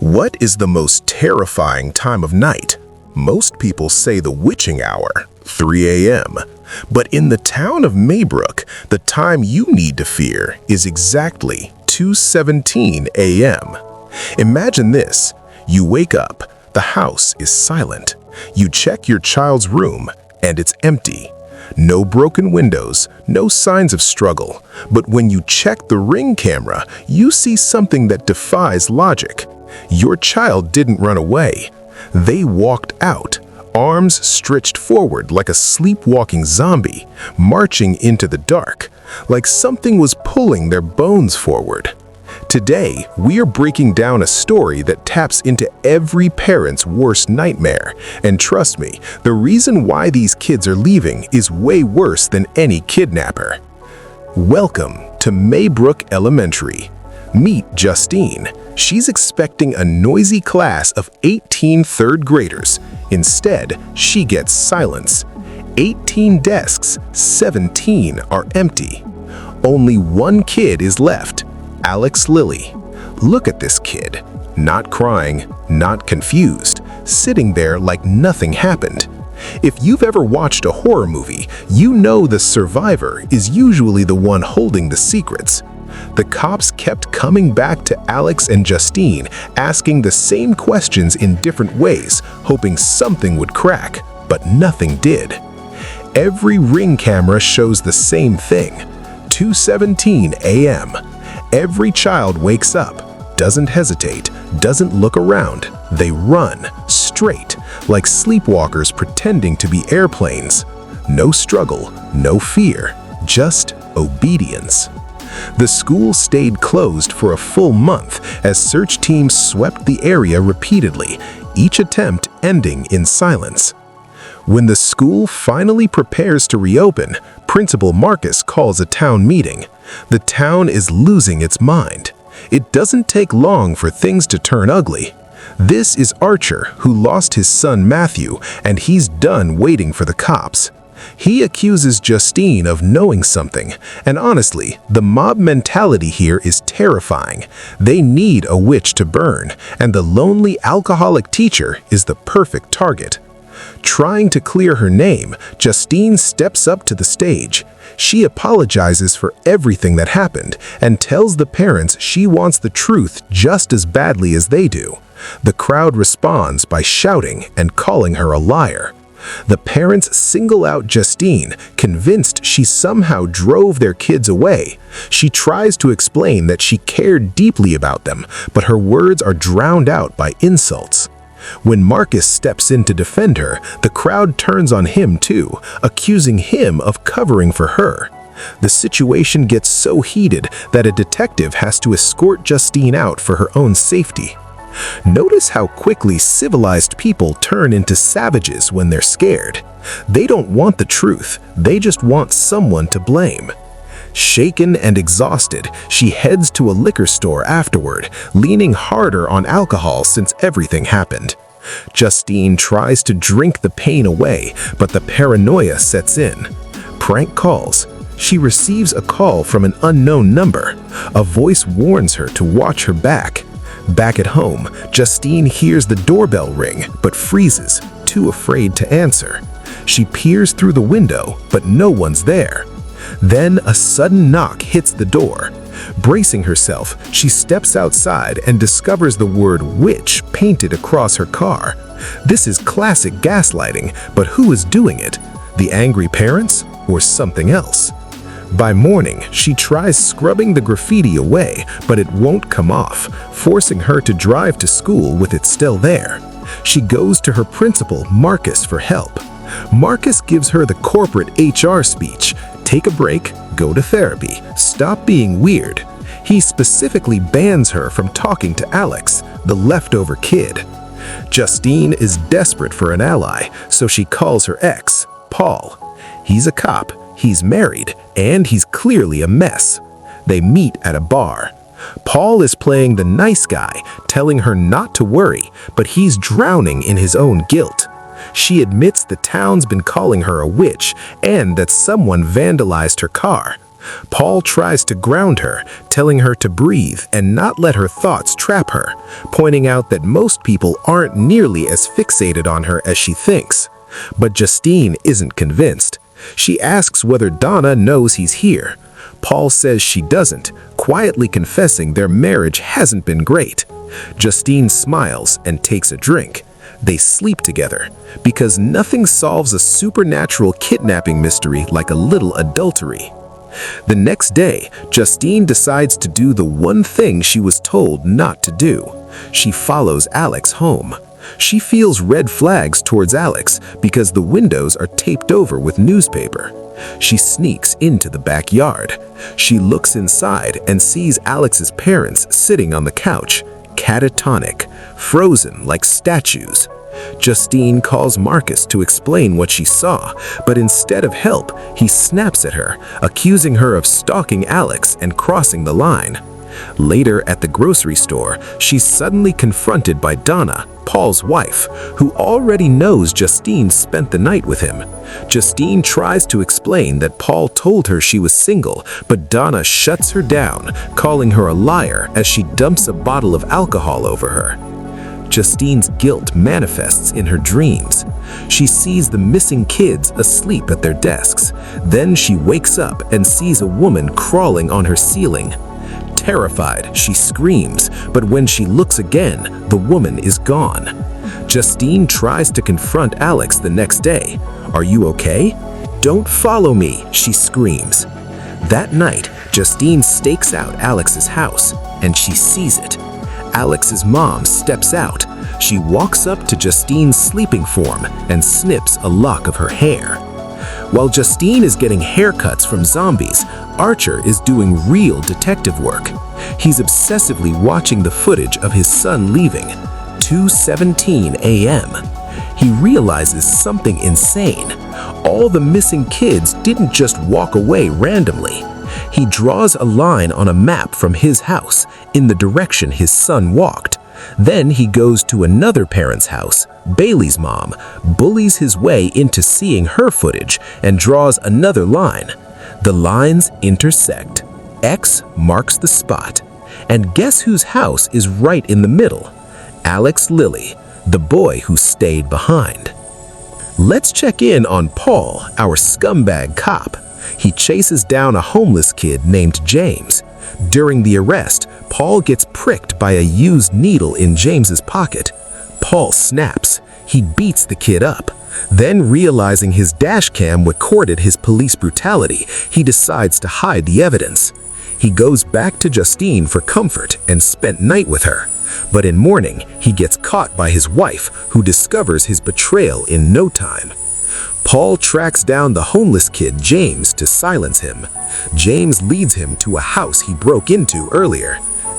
What is the most terrifying time of night? Most people say the witching hour, 3 a.m. But in the town of Maybrook, the time you need to fear is exactly 2:17 a.m. Imagine this. You wake up, the house is silent. You check your child's room, and it's empty. No broken windows, no signs of struggle. But when you check the Ring camera, you see something that defies logic. Your child didn't run away. They walked out, arms stretched forward like a sleepwalking zombie, marching into the dark, like something was pulling their bones forward. Today, we are breaking down a story that taps into every parent's worst nightmare. And trust me, the reason why these kids are leaving is way worse than any kidnapper. Welcome to Maybrook Elementary. Meet Justine. She's expecting a noisy class of 18 third graders. Instead, she gets silence. 18 desks, 17 are empty. Only one kid is left. Alex Lilly. Look at this kid. Not crying, not confused, sitting there like nothing happened. If you've ever watched a horror movie, you know the survivor is usually the one holding the secrets. The cops kept coming back to Alex and Justine, asking the same questions in different ways, hoping something would crack, but nothing did. Every Ring camera shows the same thing. 2:17 a.m. Every child wakes up, doesn't hesitate, doesn't look around. They run, straight, like sleepwalkers pretending to be airplanes. No struggle, no fear, just obedience. The school stayed closed for a full month as search teams swept the area repeatedly, each attempt ending in silence. When the school finally prepares to reopen, Principal Marcus calls a town meeting. The town is losing its mind. It doesn't take long for things to turn ugly. This is Archer, who lost his son Matthew, and he's done waiting for the cops. He accuses Justine of knowing something, and honestly, the mob mentality here is terrifying. They need a witch to burn, and the lonely alcoholic teacher is the perfect target. Trying to clear her name, Justine steps up to the stage. She apologizes for everything that happened and tells the parents she wants the truth just as badly as they do. The crowd responds by shouting and calling her a liar. The parents single out Justine, convinced she somehow drove their kids away. She tries to explain that she cared deeply about them, but her words are drowned out by insults. When Marcus steps in to defend her, the crowd turns on him too, accusing him of covering for her. The situation gets so heated that a detective has to escort Justine out for her own safety. Notice how quickly civilized people turn into savages when they're scared. They don't want the truth, they just want someone to blame. Shaken and exhausted, she heads to a liquor store afterward, leaning harder on alcohol since everything happened. Justine tries to drink the pain away, but the paranoia sets in. Prank calls. She receives a call from an unknown number. A voice warns her to watch her back. Back at home, Justine hears the doorbell ring, but freezes, too afraid to answer. She peers through the window, but no one's there. Then a sudden knock hits the door. Bracing herself, she steps outside and discovers the word witch painted across her car. This is classic gaslighting, but who is doing it? The angry parents or something else? By morning, she tries scrubbing the graffiti away, but it won't come off, forcing her to drive to school with it still there. She goes to her principal, Marcus, for help. Marcus gives her the corporate HR speech. Take a break, go to therapy, stop being weird. He specifically bans her from talking to Alex, the leftover kid. Justine is desperate for an ally, so she calls her ex, Paul. He's a cop, he's married, and he's clearly a mess. They meet at a bar. Paul is playing the nice guy, telling her not to worry, but he's drowning in his own guilt. She admits the town's been calling her a witch and that someone vandalized her car. Paul tries to ground her, telling her to breathe and not let her thoughts trap her, pointing out that most people aren't nearly as fixated on her as she thinks. But Justine isn't convinced. She asks whether Donna knows he's here. Paul says she doesn't, quietly confessing their marriage hasn't been great. Justine smiles and takes a drink. They sleep together, because nothing solves a supernatural kidnapping mystery like a little adultery. The next day, Justine decides to do the one thing she was told not to do. She follows Alex home. She feels red flags towards Alex because the windows are taped over with newspaper. She sneaks into the backyard. She looks inside and sees Alex's parents sitting on the couch, catatonic, frozen like statues. Justine calls Marcus to explain what she saw, but instead of help, he snaps at her, accusing her of stalking Alex and crossing the line. Later at the grocery store, she's suddenly confronted by Donna, Paul's wife, who already knows Justine spent the night with him. Justine tries to explain that Paul told her she was single, but Donna shuts her down, calling her a liar as she dumps a bottle of alcohol over her. Justine's guilt manifests in her dreams. She sees the missing kids asleep at their desks. Then she wakes up and sees a woman crawling on her ceiling. Terrified, she screams, but when she looks again, the woman is gone. Justine tries to confront Alex the next day. "Are you okay?" "Don't follow me," she screams. That night, Justine stakes out Alex's house, and she sees it. Alex's mom steps out. She walks up to Justine's sleeping form and snips a lock of her hair. While Justine is getting haircuts from zombies, Archer is doing real detective work. He's obsessively watching the footage of his son leaving, 2:17 a.m. He realizes something insane. All the missing kids didn't just walk away randomly. He draws a line on a map from his house in the direction his son walked. Then he goes to another parent's house, Bailey's mom, bullies his way into seeing her footage, and draws another line. The lines intersect. X marks the spot. And guess whose house is right in the middle? Alex Lilly, the boy who stayed behind. Let's check in on Paul, our scumbag cop. He chases down a homeless kid named James. During the arrest, Paul gets pricked by a used needle in James's pocket. Paul snaps. He beats the kid up. Then, realizing his dash cam recorded his police brutality, he decides to hide the evidence. He goes back to Justine for comfort and spent night with her. But in morning, he gets caught by his wife, who discovers his betrayal in no time. Paul tracks down the homeless kid James to silence him. James leads him to a house he broke into earlier,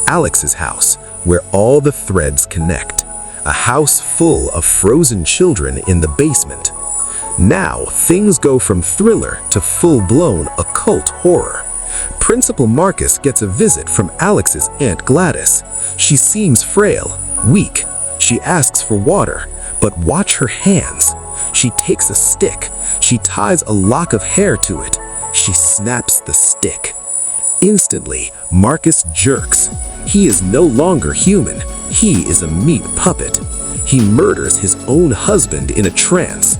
Alex's house, where all the threads connect. A house full of frozen children in the basement. Now, things go from thriller to full-blown occult horror. Principal Marcus gets a visit from Alex's Aunt Gladys. She seems frail, weak. She asks for water, but watch her hands. She takes a stick. She ties a lock of hair to it. She snaps the stick. Instantly, Marcus jerks. He is no longer human. He is a meat puppet. He murders his own husband in a trance.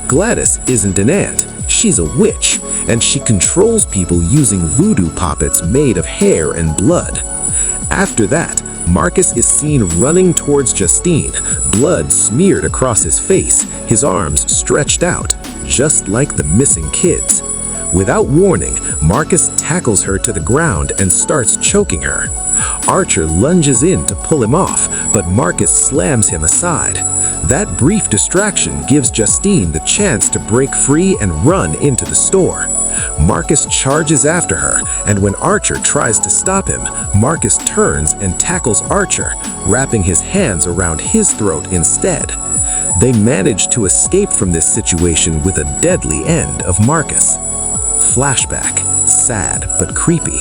Gladys isn't an aunt. She's a witch, and she controls people using voodoo puppets made of hair and blood. After that, Marcus is seen running towards Justine, blood smeared across his face, his arms stretched out, just like the missing kids. Without warning, Marcus tackles her to the ground and starts choking her. Archer lunges in to pull him off, but Marcus slams him aside. That brief distraction gives Justine the chance to break free and run into the store. Marcus charges after her, and when Archer tries to stop him, Marcus turns and tackles Archer, wrapping his hands around his throat instead. They manage to escape from this situation with a deadly end of Marcus. Flashback, sad but creepy.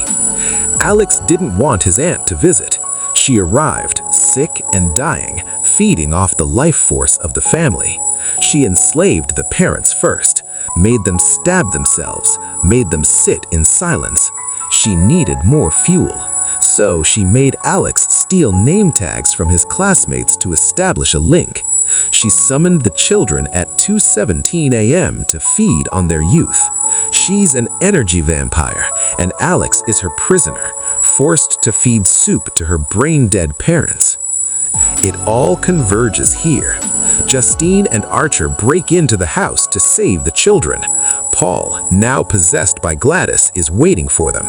Alex didn't want his aunt to visit. She arrived, sick and dying, feeding off the life force of the family. She enslaved the parents first, made them stab themselves, made them sit in silence. She needed more fuel. So she made Alex steal name tags from his classmates to establish a link. She summoned the children at 2:17 a.m. to feed on their youth. She's an energy vampire, and Alex is her prisoner, forced to feed soup to her brain-dead parents. It all converges here. Justine and Archer break into the house to save the children. Paul, now possessed by Gladys, is waiting for them.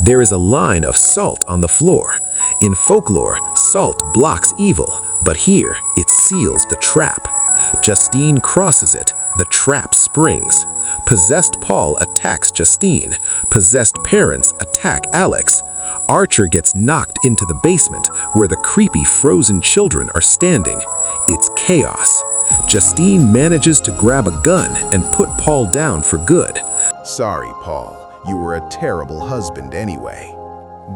There is a line of salt on the floor. In folklore, salt blocks evil, but here it seals the trap. Justine crosses it. The trap springs. Possessed Paul attacks Justine. Possessed parents attack Alex. Archer gets knocked into the basement where the creepy frozen children are standing. It's chaos. Justine manages to grab a gun and put Paul down for good. Sorry, Paul. You were a terrible husband anyway.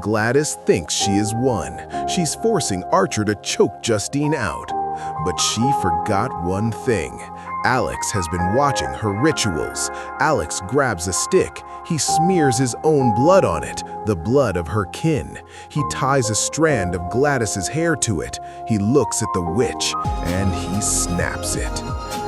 Gladys thinks she is won. She's forcing Archer to choke Justine out. But she forgot one thing. Alex has been watching her rituals. Alex grabs a stick. He smears his own blood on it, the blood of her kin. He ties a strand of Gladys's hair to it. He looks at the witch, and he snaps it.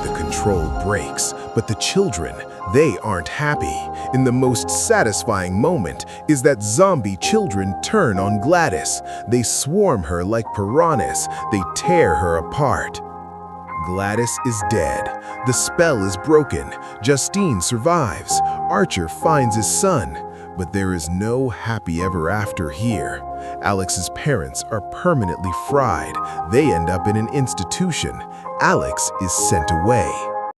The control breaks, but the children, they aren't happy. In the most satisfying moment is that zombie children turn on Gladys. They swarm her like piranhas. They tear her apart. Gladys is dead. The spell is broken. Justine survives. Archer finds his son. But there is no happy ever after here. Alex's parents are permanently fried. They end up in an institution. Alex is sent away.